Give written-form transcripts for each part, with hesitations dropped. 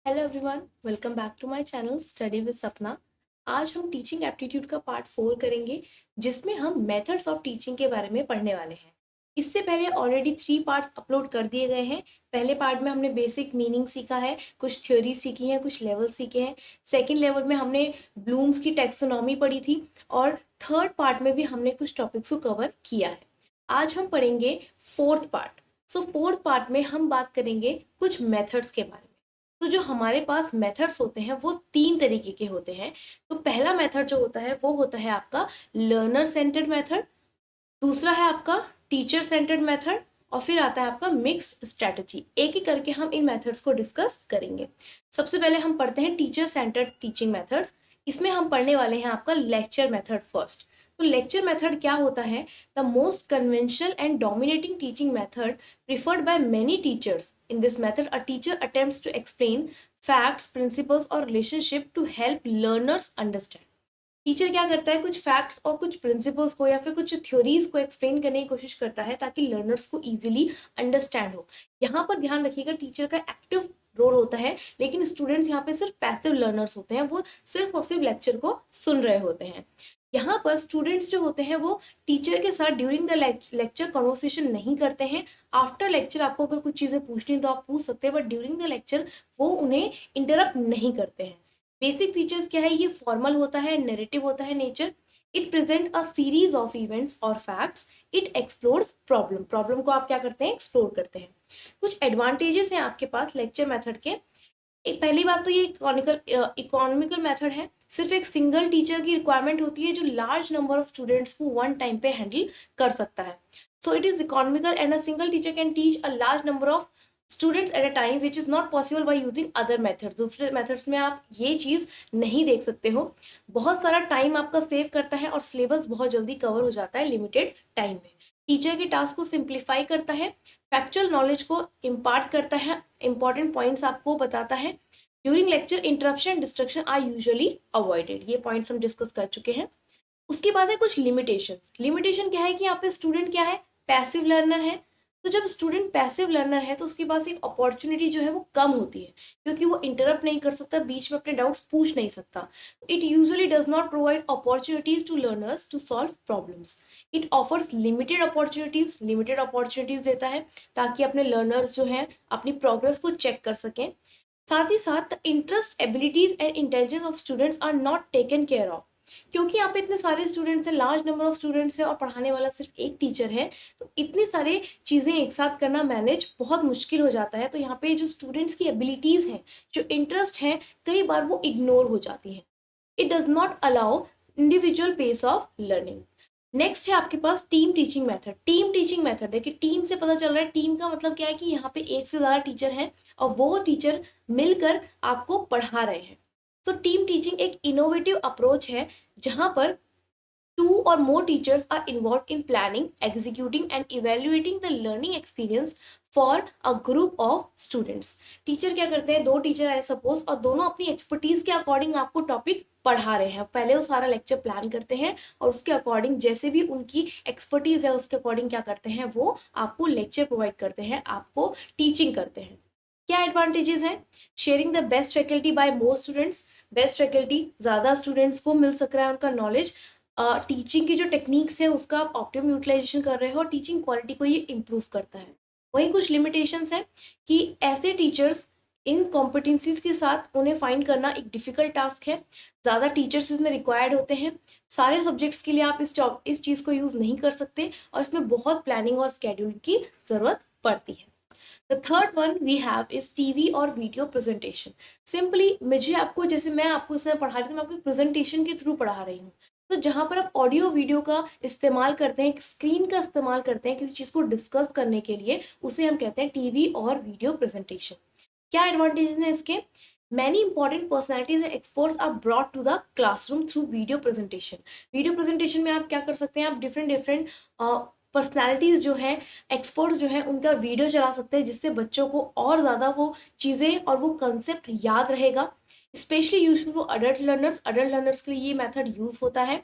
Hello everyone, welcome back to my channel study with Sapna. आज हम teaching aptitude का part 4 करेंगे, जिसमें हम मेथड्स ऑफ टीचिंग के बारे में पढ़ने वाले हैं। इससे पहले ऑलरेडी 3 पार्ट्स अपलोड कर दिए गए हैं। पहले पार्ट में हमने बेसिक मीनिंग सीखा है, कुछ थ्योरी सीखी है, कुछ लेवल सीखे हैं। सेकेंड लेवल में हमने ब्लूम्स की टैक्सोनॉमी पढ़ी थी और थर्ड पार्ट में भी हमने कुछ टॉपिक्स को कवर किया है। आज हम पढ़ेंगे फोर्थ पार्ट। सो फोर्थ पार्ट में हम बात करेंगे कुछ मेथड्स के बारे में। तो जो हमारे पास मेथड्स होते हैं वो 3 तरीके के होते हैं। तो पहला मेथड जो होता है वो होता है आपका लर्नर सेंटर्ड मेथड, दूसरा है आपका टीचर सेंटर्ड मेथड और फिर आता है आपका मिक्स्ड स्ट्रेटजी। एक एक करके हम इन मेथड्स को डिस्कस करेंगे। सबसे पहले हम पढ़ते हैं टीचर सेंटर्ड टीचिंग मेथड्स। इसमें हम पढ़ने वाले हैं आपका लेक्चर मेथड फर्स्ट। तो लेक्चर मेथड क्या होता है? The most conventional and dominating teaching method preferred by many teachers. In this method, a teacher attempts to explain facts, principles or relationship to help learners understand. Teacher क्या करता है, कुछ facts और कुछ principles को या फिर कुछ थ्योरीज को एक्सप्लेन करने की कोशिश करता है ताकि लर्नर्स को इजीली अंडरस्टैंड हो। यहाँ पर ध्यान रखिएगा, टीचर का एक्टिव रोल होता है, लेकिन स्टूडेंट्स यहाँ पे सिर्फ पैसिव लर्नर्स होते हैं, वो सिर्फ और सिर्फ लेक्चर को सुन रहे होते हैं। यहाँ पर स्टूडेंट्स जो होते हैं वो टीचर के साथ ड्यूरिंग द लेक्चर कन्वर्सेशन नहीं करते हैं। आफ्टर लेक्चर आपको अगर कुछ चीज़ें पूछनी तो आप पूछ सकते हैं, बट ड्यूरिंग द लेक्चर वो उन्हें इंटरप्ट नहीं करते हैं। बेसिक फीचर्स क्या है? ये फॉर्मल होता है, नैरेटिव होता है nature. It present a series of events और फैक्ट्स। इट एक्सप्लोर्स प्रॉब्लम को आप क्या करते हैं? एक्सप्लोर करते हैं। कुछ एडवांटेजेस हैं आपके पास लेक्चर मेथड के। एक पहली बात तो ये इकोनॉमिकल मेथड है। सिर्फ एक सिंगल टीचर की रिक्वायरमेंट होती है जो लार्ज नंबर ऑफ स्टूडेंट्स को वन टाइम पे हैंडल कर सकता है। So it is economical and a single teacher can teach a large number of students at a time which is not possible by using other methods. दूसरे methods में आप ये चीज़ नहीं देख सकते हो। बहुत सारा टाइम आपका सेव करता है और सिलेबस बहुत जल्दी कवर हो जाता है लिमिटेड टाइम में। टीचर के टास्क को सिंप्लीफाई करता है, फैक्चुअल नॉलेज को इम्पार्ट करता है, इंपॉर्टेंट पॉइंट्स आपको बताता है। During lecture interruption distraction are usually avoided. ये पॉइंट्स हम डिस्कस कर चुके हैं। उसके बाद है कुछ लिमिटेशंस। लिमिटेशन क्या है कि यहाँ पे स्टूडेंट क्या है? पैसिव लर्नर है। तो जब स्टूडेंट पैसिव लर्नर है तो उसके पास एक अपॉर्चुनिटी जो है वो कम होती है, क्योंकि वो इंटरप्ट नहीं कर सकता, बीच में अपने डाउट्स पूछ नहीं सकता। It usually does not provide opportunities to learners to solve problems. It offers limited opportunities देता है ताकि अपने लर्नर्स जो हैं अपनी प्रोग्रेस को चेक कर सकें। साथ ही साथ the interest, abilities and intelligence of students are not taken care of. क्योंकि यहाँ पे इतने सारे स्टूडेंट्स हैं, लार्ज नंबर ऑफ स्टूडेंट्स हैं और पढ़ाने वाला सिर्फ एक टीचर है, तो इतनी सारे चीज़ें एक साथ करना मैनेज बहुत मुश्किल हो जाता है। तो यहाँ पे जो स्टूडेंट्स की एबिलिटीज़ हैं, जो इंटरेस्ट हैं, कई बार वो इग्नोर हो जाती हैं। It does not allow individual pace of learning. Next है आपके पास team teaching method. Team teaching method देखिए, टीम से पता चल रहा है, टीम का मतलब क्या है कि यहाँ पे एक से ज़्यादा टीचर हैं और वो टीचर मिलकर आपको पढ़ा रहे हैं। सो टीम टीचिंग एक इनोवेटिव अप्रोच है जहाँ पर 2 or more teachers are involved in planning, executing and evaluating the learning experience for a group of students. Teacher क्या करते हैं? 2 टीचर है सपोज, और दोनों अपनी एक्सपर्टीज के अकॉर्डिंग आपको टॉपिक पढ़ा रहे हैं। पहले वो सारा लेक्चर प्लान करते हैं और उसके अकॉर्डिंग जैसे भी उनकी एक्सपर्टीज है उसके अकॉर्डिंग क्या करते हैं, वो आपको लेक्चर प्रोवाइड करते हैं, आपको टीचिंग करते हैं। क्या एडवांटेजेस हैं? Sharing the best faculty by more students. Best faculty, ज़्यादा स्टूडेंट्स को मिल सक रहा है उनका नॉलेज। टीचिंग की जो टेक्निक्स है उसका आप ऑप्टिमम यूटिलाइजेशन कर रहे हो और टीचिंग क्वालिटी को ये इम्प्रूव करता है। वहीं कुछ लिमिटेशंस हैं कि ऐसे टीचर्स इन कॉम्पिटेंसीज के साथ उन्हें फाइंड करना एक डिफ़िकल्ट टास्क है। ज़्यादा टीचर्स इसमें रिक्वायर्ड होते हैं। सारे सब्जेक्ट्स के लिए आप इस चीज़ को यूज़ नहीं कर सकते और इसमें बहुत प्लानिंग और स्केड्यूल की ज़रूरत पड़ती है। The third one we have is TV और वीडियो प्रेजेंटेशन। सिंपली मुझे आपको, जैसे मैं आपको इसमें पढ़ा रही हूँ, मैं आपको प्रेजेंटेशन के थ्रू पढ़ा रही हूँ। तो जहाँ पर आप ऑडियो वीडियो का इस्तेमाल करते हैं, स्क्रीन का इस्तेमाल करते हैं किसी चीज़ को डिस्कस करने के लिए, उसे हम कहते हैं टीवी और वीडियो प्रेजेंटेशन। क्या एडवांटेज हैं इसके? Many important personalities and experts are brought to the classroom through video presentation. Video presentation में आप क्या कर सकते हैं? आप डिफरेंट पर्सनैलिटीज़ जो हैं, एक्सपर्ट्स जो हैं, उनका वीडियो चला सकते हैं, जिससे बच्चों को और ज़्यादा वो चीज़ें और वो कंसेप्ट याद रहेगा। Specially useful for adult learners के लिए ये मेथड यूज़ होता है।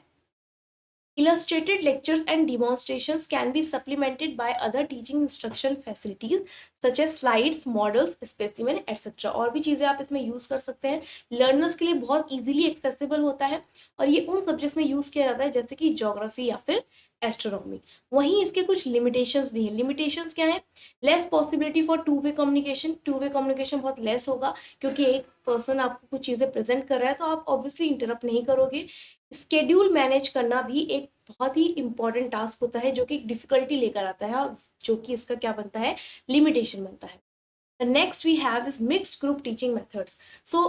Illustrated lectures and demonstrations can be supplemented by other teaching instruction facilities such as slides, models, specimen, etc. और भी चीज़ें आप इसमें यूज़ कर सकते हैं। लर्नर्स के लिए बहुत इजीली एक्सेसिबल होता है और ये उन सब्जेक्ट्स में यूज़ किया जाता है जैसे कि ज्योग्राफी या फिर एस्ट्रोनॉमी। वहीं इसके कुछ लिमिटेशंस भी हैं। लिमिटेशंस क्या है? Less possibility for two way communication. Two way communication बहुत लेस होगा क्योंकि एक पर्सन आपको कुछ चीज़ें प्रेजेंट कर रहा है तो आप ऑब्वियसली इंटरप्ट नहीं करोगे। स्केड्यूल मैनेज करना भी एक बहुत ही इंपॉर्टेंट टास्क होता है जो कि डिफिकल्टी लेकर आता है और जो कि इसका क्या बनता है? लिमिटेशन बनता है। The next we have is mixed group teaching methods. So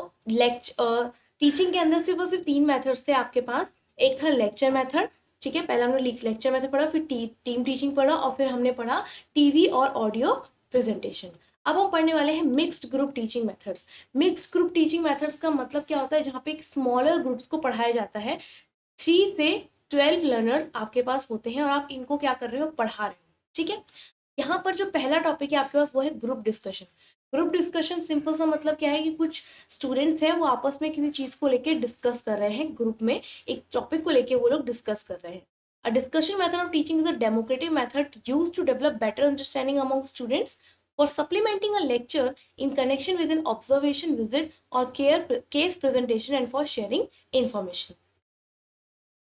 teaching के अंदर सिर्फ और सिर्फ 3 मेथड्स थे आपके पास। एक था लेक्चर मेथड, ठीक है, पहले हमने लेक्चर मेथड पढ़ा, फिर टीम टीचिंग पढ़ा और फिर हमने पढ़ा टीवी और ऑडियो प्रेजेंटेशन। अब हम पढ़ने वाले हैं mixed group teaching methods. Mixed group teaching methods का मतलब क्या होता है? जहाँ पे एक स्मॉलर ग्रुप्स को पढ़ाया जाता है। 3 से 12 लर्नर्स आपके पास होते हैं और आप इनको क्या कर रहे हो? पढ़ा रहे हो, ठीक है। यहाँ पर जो पहला टॉपिक है आपके पास वो है group discussion. Group discussion simple सा मतलब क्या है कि कुछ स्टूडेंट्स हैं वो आपस में किसी चीज़ को लेके डिस्कस कर रहे हैं, ग्रुप में एक टॉपिक को लेके वो लोग डिस्कस कर रहे हैं। A discussion method of teaching is a democratic method used to develop better understanding among students for supplementing a lecture in connection with an observation visit or case presentation and for sharing information.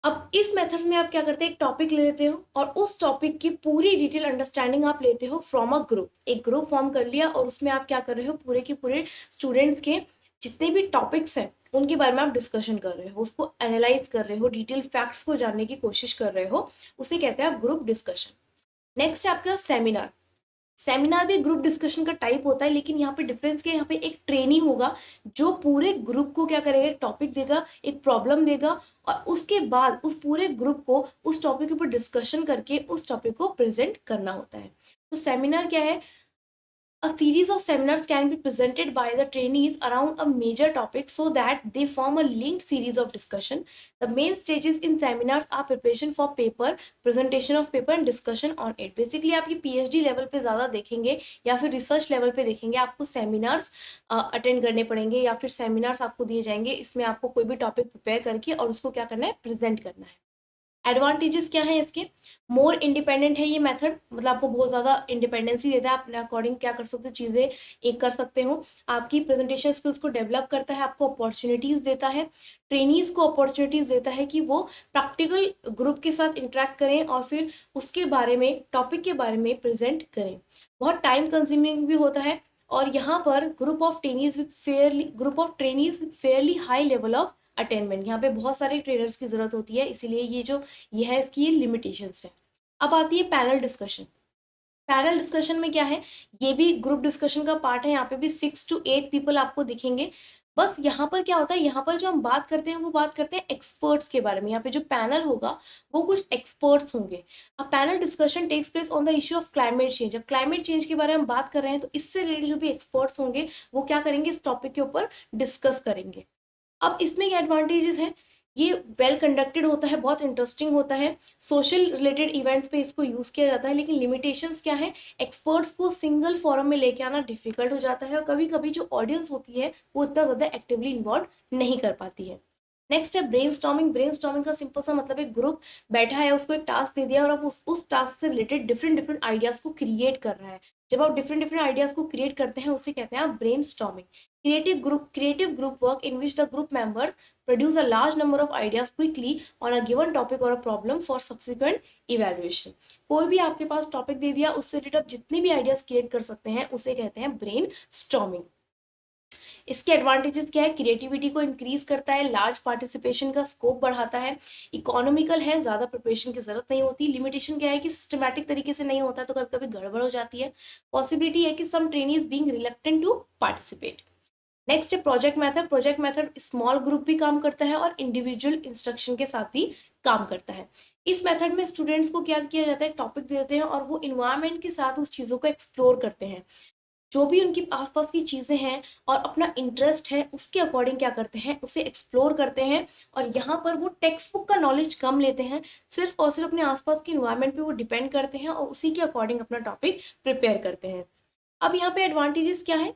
अब इस methods में आप क्या करते हैं? एक topic ले लेते हो और उस टॉपिक की पूरी डिटेल अंडरस्टैंडिंग आप लेते हो फ्रॉम अ ग्रुप। एक ग्रुप फॉर्म कर लिया और उसमें आप क्या कर रहे हो? पूरे के पूरे स्टूडेंट्स के जितने भी टॉपिक्स हैं उनके बारे में आप डिस्कशन कर रहे हो, उसको एनालाइज कर रहे हो, डिटेल फैक्ट्स को जानने की कोशिश कर रहे हो, उसे कहते हैं आप ग्रुप डिस्कशन। नेक्स्ट है आपका सेमिनार। सेमिनार भी ग्रुप डिस्कशन का टाइप होता है, लेकिन यहाँ पे डिफरेंस क्या है? यहाँ पे एक ट्रेनी होगा जो पूरे ग्रुप को क्या करेगा? एक टॉपिक देगा, एक प्रॉब्लम देगा और उसके बाद उस पूरे ग्रुप को उस टॉपिक के ऊपर डिस्कशन करके उस टॉपिक को प्रेजेंट करना होता है। तो सेमिनार क्या है? A series of seminars can be presented by the trainees around a major topic so that they form a linked series of discussion. The main stages in seminars are preparation for paper, presentation of paper and discussion on it. Basically आप ये PhD level पे ज़्यादा देखेंगे या फिर research level पे देखेंगे, आपको सेमिनार्स अटेंड करने पड़ेंगे या फिर सेमिनार्स आपको दिए जाएंगे। इसमें आपको कोई भी टॉपिक प्रिपेयर करके और उसको क्या करना है? प्रेजेंट करना है। एडवांटेजेस क्या है इसके? मोर इंडिपेंडेंट है ये मेथड, मतलब आपको बहुत ज़्यादा इंडिपेंडेंसी देता है, अपने अकॉर्डिंग क्या कर सकते हो? चीज़ें एक कर सकते हो। आपकी प्रेजेंटेशन स्किल्स को डेवलप करता है, आपको अपॉर्चुनिटीज़ देता है, ट्रेनीज़ को अपॉर्चुनिटीज़ देता है कि वो प्रैक्टिकल ग्रुप के साथ इंटरेक्ट करें और फिर उसके बारे में, टॉपिक के बारे में प्रेजेंट करें। बहुत टाइम कंज्यूमिंग भी होता है और यहाँ पर group of trainees with fairly high level of attainment. यहाँ पे बहुत सारे ट्रेनर्स की ज़रूरत होती है, इसीलिए ये है इसकी ये लिमिटेशंस है। अब आती है पैनल डिस्कशन। पैनल डिस्कशन में क्या है? ये भी ग्रुप डिस्कशन का पार्ट है। यहाँ पे भी 6 to 8 पीपल आपको दिखेंगे। बस यहाँ पर क्या होता है? यहाँ पर जो हम बात करते हैं वो बात करते हैं एक्सपर्ट्स के बारे में। यहाँ पे जो पैनल होगा वो कुछ एक्सपर्ट्स होंगे। अब panel discussion takes place on the issue of climate change. अब क्लाइमेट चेंज के बारे में हम बात कर रहे हैं तो इससे रिलेटेड जो भी एक्सपर्ट्स होंगे वो क्या करेंगे? इस टॉपिक के ऊपर डिस्कस करेंगे। अब इसमें क्या एडवांटेजेस हैं? ये वेल कंडक्टेड होता है, बहुत इंटरेस्टिंग होता है, सोशल रिलेटेड इवेंट्स पे इसको यूज़ किया जाता है। लेकिन लिमिटेशंस क्या है? एक्सपर्ट्स को सिंगल फोरम में लेके आना डिफिकल्ट हो जाता है और कभी कभी जो ऑडियंस होती है वो इतना ज़्यादा एक्टिवली इन्वॉल्व नहीं कर पाती है। नेक्स्ट है ब्रेनस्टॉर्मिंग। ब्रेनस्टॉर्मिंग का सिंपल सा मतलब एक ग्रुप बैठा है, उसको एक टास्क दे दिया और अब उस टास्क से रिलेटेड डिफरेंट आइडियाज़ को क्रिएट कर रहा है। जब आप डिफरेंट आइडियाज़ को क्रिएट करते हैं उसे कहते हैं आप brainstorming. Creative group work in which the group members produce a large number of ideas quickly on a given topic or a problem for subsequent evaluation. कोई भी आपके पास टॉपिक दे दिया, उससे रिलेटेड आप जितने भी आइडियाज क्रिएट कर सकते हैं उसे कहते हैं ब्रेन स्टॉर्मिंग। इसके एडवांटेजेस क्या है? क्रिएटिविटी को इंक्रीज करता है, लार्ज पार्टिसिपेशन का स्कोप बढ़ाता है, इकोनॉमिकल है, ज़्यादा प्रिपरेशन की जरूरत नहीं होती। लिमिटेशन क्या है कि सिस्टमैटिक तरीके से नहीं होता तो कभी कभी गड़बड़ हो जाती है। पॉसिबिलिटी है कि some trainees being reluctant to participate. Next है project method. Project method small group भी काम करता है और इंडिविजुअल इंस्ट्रक्शन के साथ भी काम करता है। इस मेथड में स्टूडेंट्स को क्या किया जाता है? टॉपिक देते हैं और वो इन्वायरमेंट के साथ उस चीज़ों को एक्सप्लोर करते हैं। जो भी उनकी आसपास की चीज़ें हैं और अपना इंटरेस्ट है उसके अकॉर्डिंग क्या करते हैं? उसे एक्सप्लोर करते हैं और यहाँ पर वो टेक्स्ट बुक का नॉलेज कम लेते हैं, सिर्फ और सिर्फ अपने आसपास के इन्वायरमेंट पे वो डिपेंड करते हैं और उसी के अकॉर्डिंग अपना टॉपिक प्रिपेयर करते हैं। अब यहाँ पे एडवांटेजेस क्या है?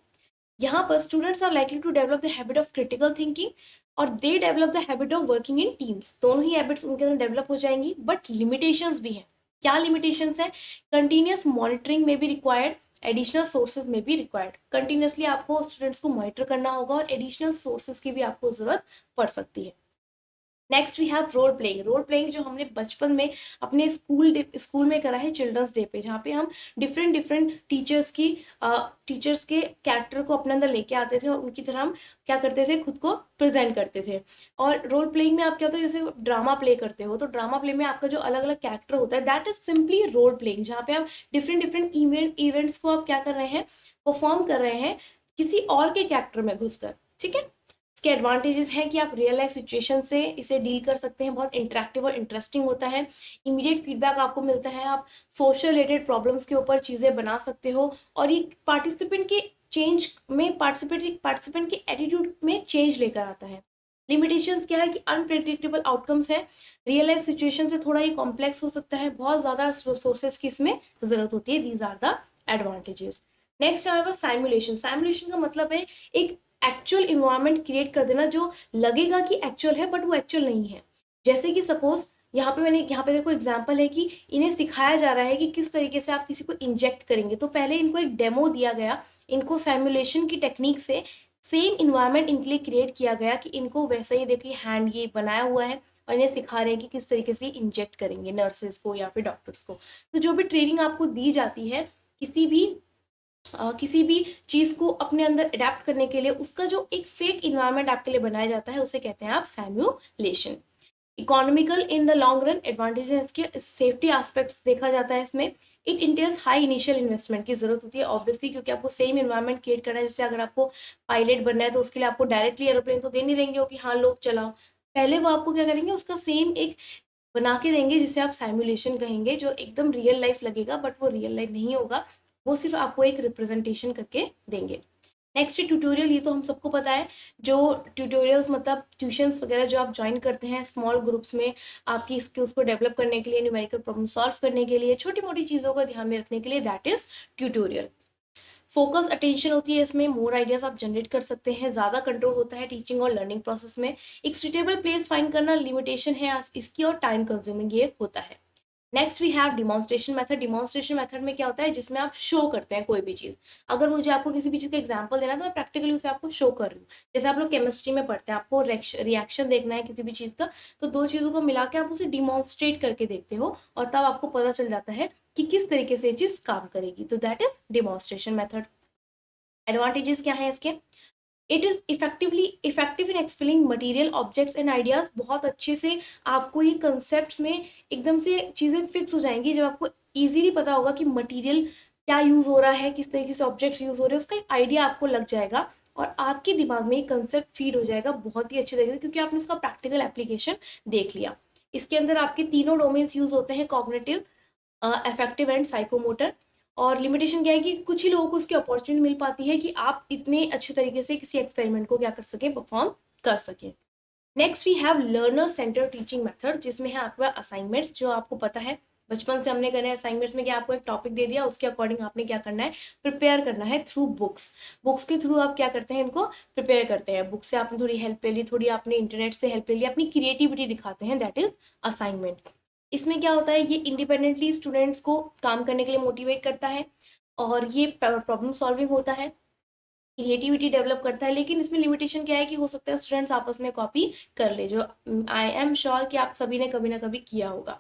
यहाँ पर students are likely to develop the habit of critical thinking और they develop the habit of working in teams. दोनों ही हैबिट्स उनके अंदर डेवलप हो जाएंगी, बट लिमिटेशंस भी हैं। क्या लिमिटेशंस है? कंटिन्यूस मॉनिटरिंग में भी रिक्वायर्ड, एडिशनल सोर्सेज में भी रिक्वायर्ड। कंटिन्यूसली आपको स्टूडेंट्स को मॉनिटर करना होगा और एडिशनल सोर्सेज की भी आपको जरूरत पड़ सकती है। Next we have role playing. Role playing जो हमने बचपन में अपने स्कूल में करा है चिल्ड्रंस डे पे, जहाँ पे हम डिफरेंट डिफरेंट टीचर्स के कैरेक्टर को अपने अंदर लेके आते थे और उनकी तरह हम क्या करते थे, खुद को प्रेजेंट करते थे। और रोल प्लेइंग में आप क्या होता है, जैसे ड्रामा प्ले करते हो, तो ड्रामा प्ले में आपका जो अलग अलग कैरेक्टर होता है that is simply role playing, जहाँ पे आप डिफरेंट डिफरेंट इवेंट्स को आप क्या कर रहे हैं, परफॉर्म कर रहे हैं किसी और के कैरेक्टर में घुसकर। ठीक है, इसके एडवांटेजेस हैं कि आप रियल लाइफ सिचुएशन से इसे डील कर सकते हैं, बहुत इंटरेक्टिव और इंटरेस्टिंग होता है, इमीडिएट फीडबैक आपको मिलता है, आप सोशल रिलेटेड प्रॉब्लम्स के ऊपर चीज़ें बना सकते हो और ये पार्टिसिपेंट के चेंज में पार्टिसिपेंट के एटीट्यूड में चेंज लेकर आता है। लिमिटेशंस क्या है कि अनप्रेडिक्टेबल आउटकम्स है, रियल लाइफ सिचुएशन से थोड़ा ये कॉम्प्लेक्स हो सकता है, बहुत ज़्यादा रिसोर्सेज की इसमें ज़रूरत होती है। These are the advantages. Next हमारे पास साइमुलेशन। साइमुलेशन का मतलब है एक एक्चुअल इन्वायरमेंट क्रिएट कर देना जो लगेगा कि एक्चुअल है बट वो एक्चुअल नहीं है। जैसे कि सपोज यहाँ पे देखो एग्जांपल है कि इन्हें सिखाया जा रहा है कि किस तरीके से आप किसी को इंजेक्ट करेंगे, तो पहले इनको एक डेमो दिया गया, इनको साइमुलेशन की टेक्निक से सेम इन्वायरमेंट इनके लिए क्रिएट किया गया कि इनको वैसे ही देखिए हैंड ये बनाया हुआ है और इन्हें सिखा रहे हैं कि किस तरीके से इंजेक्ट करेंगे नर्सेज को या फिर डॉक्टर्स को। तो जो भी ट्रेनिंग आपको दी जाती है किसी भी चीज़ को अपने अंदर अडेप्ट करने के लिए, उसका जो एक फेक इन्वायरमेंट आपके लिए बनाया जाता है उसे कहते हैं आप simulation. Economical in the long run, advantages के सेफ्टी एस्पेक्ट्स देखा जाता है इसमें। It entails high initial investment की जरूरत होती है ऑब्वियसली, क्योंकि आपको सेम इन्वायरमेंट क्रिएट करना है। जैसे अगर आपको पायलट बनना है तो उसके लिए आपको डायरेक्टली एरोप्लेन तो दे नहीं देंगे हो कि हाँ लोग चलाओ, पहले वो आपको क्या करेंगे, उसका सेम एक बना के देंगे जिसे आप साइमुलेशन कहेंगे, जो एकदम रियल लाइफ लगेगा बट वो रियल लाइफ नहीं होगा, वो सिर्फ आपको एक रिप्रेजेंटेशन करके देंगे। नेक्स्ट ट्यूटोरियल, ये तो हम सबको पता है, जो ट्यूटोरियल्स मतलब ट्यूशंस वगैरह जो आप ज्वाइन करते हैं स्मॉल ग्रुप्स में आपकी स्किल्स को डेवलप करने के लिए, न्यूमेरिकल प्रॉब्लम सॉल्व करने के लिए, छोटी मोटी चीज़ों का ध्यान में रखने के लिए, that is tutorial. Focus attention होती है इसमें, मोर आइडियाज आप जनरेट कर सकते हैं, ज़्यादा कंट्रोल होता है टीचिंग और लर्निंग प्रोसेस में। एक सुटेबल प्लेस फाइंड करना लिमिटेशन है इसकी, और टाइम कंज्यूमिंग ये होता है। Next we have demonstration method. Demonstration method में क्या होता है, जिसमें आप शो करते हैं कोई भी चीज़। अगर मुझे आपको किसी भी चीज़ का एग्जांपल देना है तो मैं प्रैक्टिकली उसे आपको शो कर रही हूँ। जैसे आप लोग केमिस्ट्री में पढ़ते हैं, आपको रिएक्शन देखना है किसी भी चीज़ का, तो दो चीज़ों को मिला के आप उसे डिमॉन्स्ट्रेट करके देखते हो और तब आपको पता चल जाता है कि किस तरीके से ये चीज़ काम करेगी, तो that is demonstration method. Advantages क्या है इसके, it is effective in explaining material objects and ideas. बहुत अच्छे से आपको ये कंसेप्ट में एकदम से चीज़ें फिक्स हो जाएंगी जब आपको ईजिली पता होगा कि मटेरियल क्या यूज़ हो रहा है, किस तरीके से ऑब्जेक्ट्स यूज़ हो रहे हैं, उसका एक आइडिया आपको लग जाएगा और आपके दिमाग में एक कंसेप्ट फीड हो जाएगा बहुत ही अच्छे तरीके से, क्योंकि आपने उसका प्रैक्टिकल एप्लीकेशन देख लिया। इसके अंदर आपके तीनों डोमेन्स यूज़ होते हैं, कॉग्निटिव, अफेक्टिव एंड साइकोमोटर। और लिमिटेशन क्या है कि कुछ ही लोगों को उसकी अपॉर्चुनिटी मिल पाती है कि आप इतने अच्छे तरीके से किसी एक्सपेरिमेंट को क्या कर सकें, परफॉर्म कर सकें। Next we have learner centre teaching method, जिसमें है आपका असाइनमेंट्स, जो आपको पता है बचपन से हमने करना है। असाइनमेंट्स में क्या आपको एक टॉपिक दे दिया, उसके अकॉर्डिंग आपने क्या करना है, प्रिपेयर करना है थ्रू बुक्स के थ्रू आप क्या करते हैं, इनको प्रिपेयर करते हैं। बुक से आपने थोड़ी हेल्प ले ली, थोड़ी आपने इंटरनेट से हेल्प ले ली, अपनी क्रिएटिविटी दिखाते हैं, दैट इज असाइनमेंट। इसमें क्या होता है, ये इंडिपेंडेंटली स्टूडेंट्स को काम करने के लिए मोटिवेट करता है और ये प्रॉब्लम सॉल्विंग होता है, क्रिएटिविटी डेवलप करता है। लेकिन इसमें लिमिटेशन क्या है कि हो सकता है स्टूडेंट्स आपस में कॉपी कर ले, जो आई एम श्योर कि आप सभी ने कभी ना कभी किया होगा।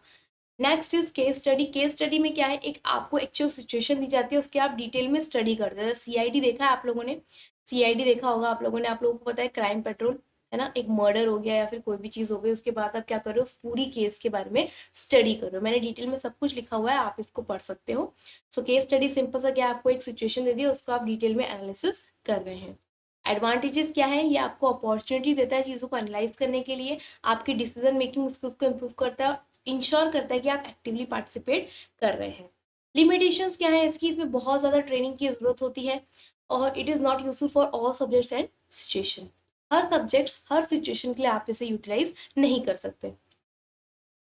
Next is case study. Case study में क्या है, एक आपको एक्चुअल सिचुएशन दी जाती है, उसके आप डिटेल में स्टडी करते हैं। सीआईडी देखा है आप लोगों ने, सीआईडी देखा होगा आप लोगों ने, आप लोगों को पता है क्राइम पेट्रोल है ना, एक मर्डर हो गया या फिर कोई भी चीज़ हो गई, उसके बाद आप क्या कर रहे हो, उस पूरी केस के बारे में स्टडी कर रहे हो। मैंने डिटेल में सब कुछ लिखा हुआ है, आप इसको पढ़ सकते हो। सो केस स्टडी सिंपल सा क्या, आपको एक सिचुएशन दे दी है, उसको आप डिटेल में एनालिसिस कर रहे हैं। एडवांटेजेस क्या है, ये आपको अपॉर्चुनिटी देता है चीज़ों को एनालाइज करने के लिए, आपकी डिसीजन मेकिंग स्किल्स को इम्प्रूव करता है, इंश्योर करता है कि आप एक्टिवली पार्टिसिपेट कर रहे हैं। लिमिटेशंस क्या है इसकी, इसमें बहुत ज़्यादा ट्रेनिंग की ज़रूरत होती है और it is not useful for all subjects and situation. हर सब्जेक्ट्स हर सिचुएशन के लिए आप इसे यूटिलाइज नहीं कर सकते।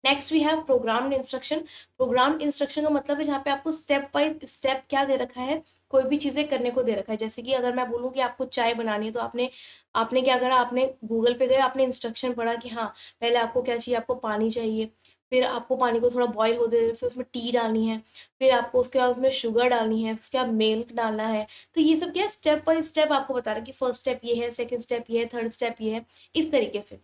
Next we have programmed instruction. Programmed instruction का मतलब है जहाँ पे आपको स्टेप बाय स्टेप क्या दे रखा है, कोई भी चीज़ें करने को दे रखा है। जैसे कि अगर मैं बोलूँ कि आपको चाय बनानी है तो आपने आपने क्या करा, आपने गूगल पे गए, आपने इंस्ट्रक्शन पढ़ा कि हाँ पहले आपको क्या चाहिए, आपको पानी चाहिए, फिर आपको पानी को थोड़ा बॉईल होते देना, फिर उसमें टी डालनी है, फिर आपको उसके बाद उसमें शुगर डालनी है, उसके बाद मिल्क डालना है। तो ये सब क्या है, स्टेप बाय स्टेप आपको बता रहा है कि फर्स्ट स्टेप ये है, सेकंड स्टेप ये है, थर्ड स्टेप ये है, इस तरीके से।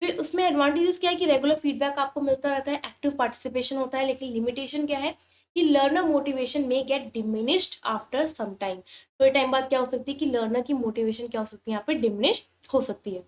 फिर उसमें एडवांटेजेस क्या है कि रेगुलर फीडबैक आपको मिलता रहता है, एक्टिव पार्टिसिपेशन होता है। लेकिन लिमिटेशन क्या है कि लर्नर मोटिवेशन में get diminished after some time. थोड़े टाइम बाद क्या हो सकती है कि लर्नर की मोटिवेशन क्या हो सकती है, यहाँ पे डिमिनिश हो सकती है।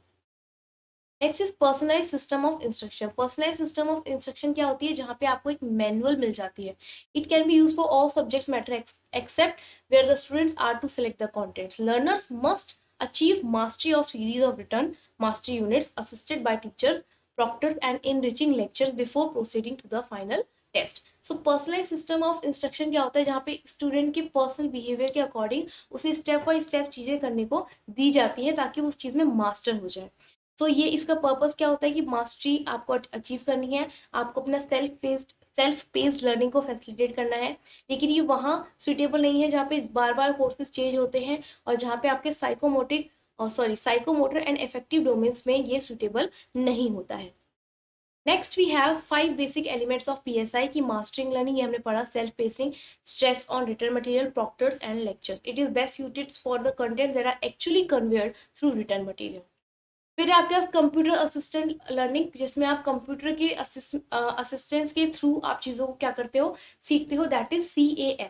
Next is personalise system of instruction. Personalise system of instruction क्या होती है, जहाँ पे आपको एक मैनुअल मिल जाती है। It can be use for all subjects matter except where the students are to select the contents. Learners must achieve mastery of series of written mastery units assisted by teachers, proctors and enriching lectures before proceeding to the final test. So personalized system of instruction क्या होता है, जहाँ पे student के personal behaviour के according उसे step by step चीज़ें करने को दी जाती है ताकि वो उस चीज़ में मास्टर हो जाए। सो ये इसका पर्पस क्या होता है कि मास्टरी आपको अचीव करनी है, आपको अपना सेल्फ पेस्ड लर्निंग को फैसिलिटेट करना है। लेकिन ये वहाँ सुटेबल नहीं है जहाँ पे बार बार कोर्सेज चेंज होते हैं और जहाँ पे आपके साइकोमोटर एंड इफेक्टिव डोमेन्स में ये सुटेबल नहीं होता है। Next we have 5 basic elements of PSI की मास्टरिंग लर्निंग। ये हमने पढ़ा, self pacing, stress on written material, proctors and lecture. It is best suited for the content that are actually conveyed through written material. फिर आपके पास computer assistant learning, जिसमें आप computer के assistance के थ्रू आप चीज़ों को क्या करते हो, सीखते हो, दैट इज CAL।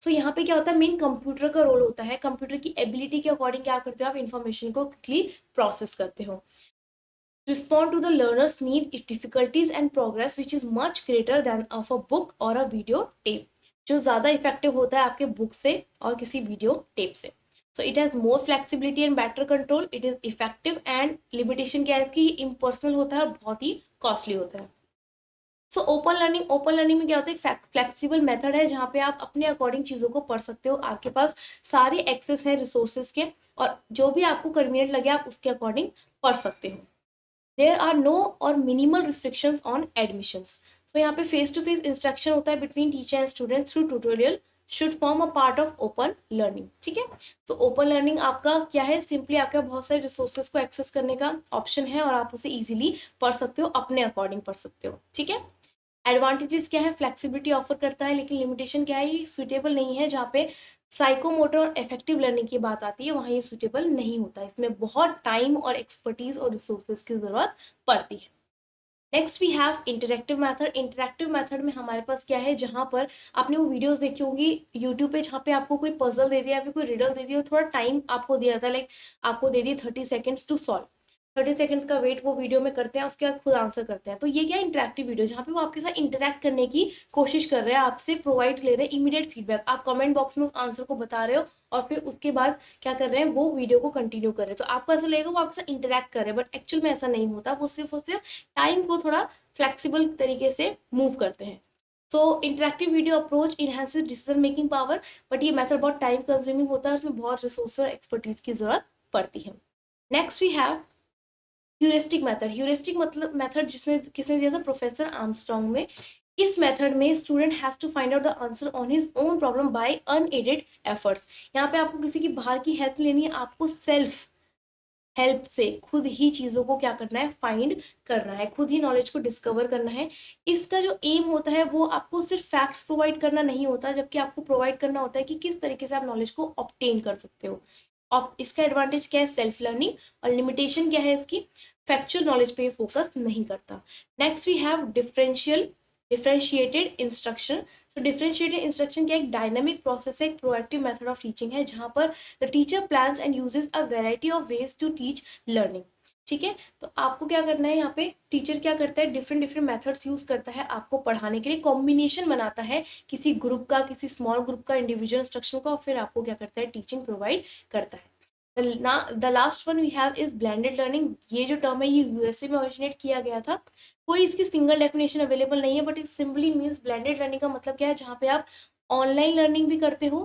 सो यहाँ पे क्या होता है, मेन कंप्यूटर का रोल होता है। कंप्यूटर की एबिलिटी के अकॉर्डिंग क्या करते हो, आप इन्फॉर्मेशन को क्विकली प्रोसेस करते हो। Respond to the learners need, difficulties and progress which is much greater than of a book और अ वीडियो टेप। जो ज़्यादा इफेक्टिव होता है आपके बुक से और किसी वीडियो टेप से। So it has more flexibility and better control, it is effective. And limitation क्या है इसकी, इम्पर्सनल होता है और बहुत ही कॉस्टली होता है। सो ओपन लर्निंग में क्या होता है, एक फ्लेक्सिबल मेथड है जहाँ पे आप अपने अकॉर्डिंग चीज़ों को पढ़ सकते हो। आपके पास सारे एक्सेस है रिसोर्सेज के, और जो भी आपको कन्वीनियंट लगे आप उसके अकॉर्डिंग पढ़ सकते हो। देयर आर नो और मिनिमल रिस्ट्रिक्शंस ऑन एडमिशंस। सो यहाँ पे फेस टू फेस इंस्ट्रक्शन होता है between teacher and student through tutorial should form a part of open learning. ठीक है, तो ओपन लर्निंग आपका क्या है, सिंपली आपका बहुत सारे रिसोर्सेज को एक्सेस करने का ऑप्शन है और आप उसे इजीली पढ़ सकते हो, अपने अकॉर्डिंग पढ़ सकते हो। ठीक है, एडवांटेजेस क्या है, फ्लेक्सिबिलिटी ऑफर करता है। लेकिन लिमिटेशन क्या है, ये सुटेबल नहीं है। जहाँ पे साइकोमोटर और इफेक्टिव लर्निंग की बात आती है वहाँ ये सुटेबल नहीं होता, इसमें बहुत टाइम और एक्सपर्टीज और रिसोर्सेज की ज़रूरत पड़ती है। Next we have interactive method. Interactive method में हमारे पास क्या है, जहाँ पर आपने वो वीडियोस देखी होंगी यूट्यूब पे, जहाँ पे आपको कोई पजल दे दिया या फिर कोई रिडल दे दिया, थोड़ा टाइम आपको दिया था, लाइक आपको दे दिए 30 सेकेंड्स टू सॉल्व। 30 सेकेंड्स का वेट वो वीडियो में करते हैं, उसके बाद खुद आंसर करते हैं। तो ये क्या इंटरेक्टिव वीडियो, जहाँ पे वो आपके साथ इंटरेक्ट करने की कोशिश कर रहे हैं, आपसे प्रोवाइड ले रहे हैं इमीडिएट फीडबैक। आप कमेंट बॉक्स में उस आंसर को बता रहे हो और फिर उसके बाद क्या कर रहे हैं, वो वीडियो को कंटिन्यू कर रहे हैं। तो आपको ऐसा लगेगा वो आपके साथ इंटरेक्ट कर रहे हैं, बट एक्चुअल में ऐसा नहीं होता। वो सिर्फ और सिर्फ टाइम को थोड़ा फ्लेक्सिबल तरीके से मूव करते हैं। So interactive video approach enhances decision making power, but ये मेथड बहुत टाइम कंज्यूमिंग होता है, उसमें बहुत रिसोर्स और एक्सपर्टीज की जरूरत पड़ती है। Next we have heuristic method. Heuristic मतलब मेथड जिसने किसने दिया था, प्रोफेसर आर्मस्ट्रॉन्ग ने। इस मेथड में student has to find out the answer on his own problem by unaided efforts. यहाँ पे आपको किसी की बाहर की हेल्प लेनी है, आपको सेल्फ हेल्प से खुद ही चीज़ों को क्या करना है, फाइंड करना है, खुद ही नॉलेज को डिस्कवर करना है। इसका जो एम होता है वो आपको सिर्फ फैक्ट्स प्रोवाइड करना नहीं होता, जबकि आपको प्रोवाइड करना होता है कि किस तरीके से आप नॉलेज को ऑब्टेन कर सकते हो। और इसका एडवांटेज क्या है, सेल्फ लर्निंग, और लिमिटेशन क्या है इसकी, फैक्चुअल नॉलेज पे फोकस नहीं करता। Next we have differentiated instruction. So differentiated instruction क्या, एक डायनामिक प्रोसेस है, एक प्रोएक्टिव मेथड ऑफ टीचिंग है, जहाँ पर the teacher plans and uses a variety of ways to teach learning. ठीक है, तो आपको क्या करना है, यहाँ पे टीचर क्या करता है, डिफरेंट डिफरेंट मेथड्स यूज करता है आपको पढ़ाने के लिए, कॉम्बिनेशन बनाता है किसी ग्रुप का, किसी स्मॉल ग्रुप का, इंडिविजुअल इंस्ट्रक्शन का, और फिर आपको क्या करता है, टीचिंग प्रोवाइड करता है। The last one we have is blended learning. ये जो टर्म है ये यूएसए में ओरिजिनेट किया गया था। कोई इसकी सिंगल डेफिनेशन अवेलेबल नहीं है, but it simply means blended learning का मतलब क्या है, जहाँ पे आप ऑनलाइन लर्निंग भी करते हो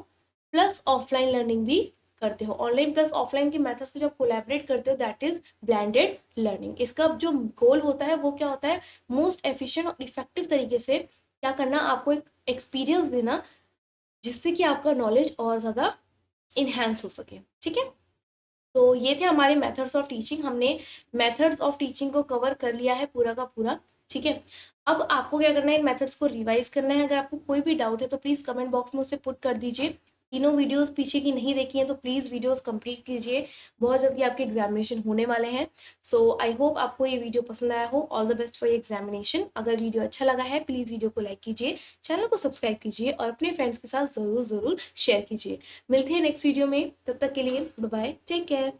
प्लस ऑफलाइन लर्निंग भी करते हो। ऑनलाइन प्लस ऑफलाइन के मेथड्स को जब कोलैबोरेट करते हो दैट इज ब्लेंडेड लर्निंग। इसका जो गोल होता है वो क्या होता है, मोस्ट एफिशिएंट और इफेक्टिव तरीके से क्या करना, आपको एक एक्सपीरियंस देना जिससे कि आपका नॉलेज और ज़्यादा इन्हेंस हो सके। ठीक है, तो ये थे हमारे मेथड्स ऑफ टीचिंग। हमने मेथड्स ऑफ टीचिंग को कवर कर लिया है पूरा का पूरा। ठीक है, अब आपको क्या करना है, इन मेथड्स को रिवाइज करना है। अगर आपको कोई भी डाउट है तो प्लीज़ कमेंट बॉक्स में उसे पुट कर दीजिए। तीनों वीडियोस पीछे की नहीं देखी हैं तो प्लीज़ वीडियोस कंप्लीट कीजिए, बहुत जल्दी आपके एग्जामिनेशन होने वाले हैं। सो आई होप आपको ये वीडियो पसंद आया हो। All the best for your examination. अगर वीडियो अच्छा लगा है प्लीज़ वीडियो को लाइक कीजिए, चैनल को सब्सक्राइब कीजिए और अपने फ्रेंड्स के साथ ज़रूर शेयर कीजिए। मिलते हैं नेक्स्ट वीडियो में, तब तक के लिए बाय बाय, टेक केयर।